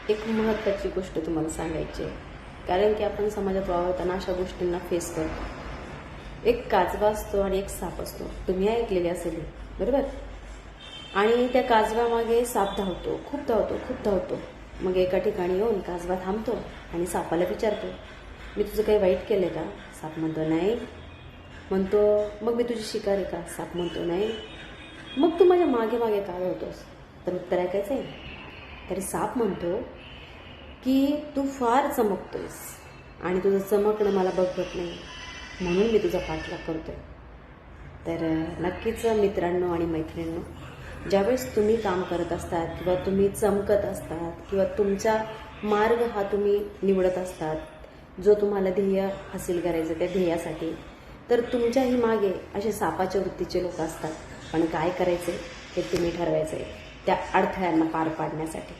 एक महत्त्वाची गोष्ट तुम्हाला सांगायची आहे, कारण की आपण समाजात वावरताना अशा गोष्टींना फेस करतो. एक काजवा असतो आणि एक साप असतो, तुम्ही ऐकलेले असेल बरोबर. आणि त्या काजव्यामागे साप धावतो, खूप धावतो. मग एका ठिकाणी येऊन काजवा थांबतो आणि सापाला विचारतो, मी तुझं काही वाईट केलं का? साप म्हणतो नाही. म्हणतो मग मी तुझी शिकार आहे का? साप म्हणतो नाही. मग तू माझ्या मागे मागे का धावतोस? तर उत्तर ऐकायचं आहे. तरी साप म्हणतो की तू फार चमकतोयस आणि तुझं चमकणं मला बघवत नाही, म्हणून मी तुझा पाठलाग करतोय. तर नक्कीच मित्रांनो आणि मैत्रिणींनो, ज्यावेळेस तुम्ही काम करत असतात किंवा तुम्ही चमकत असतात किंवा तुमचा मार्ग हा तुम्ही निवडत असतात, जो तुम्हाला ध्येय हासिल करायचं त्या ध्येयासाठी, तर तुमच्याही मागे असे सापाच्या वृत्तीचे लोक असतात. पण काय करायचे हे तुम्ही ठरवायचे त्या अडथळ्यांना पार पाडण्यासाठी.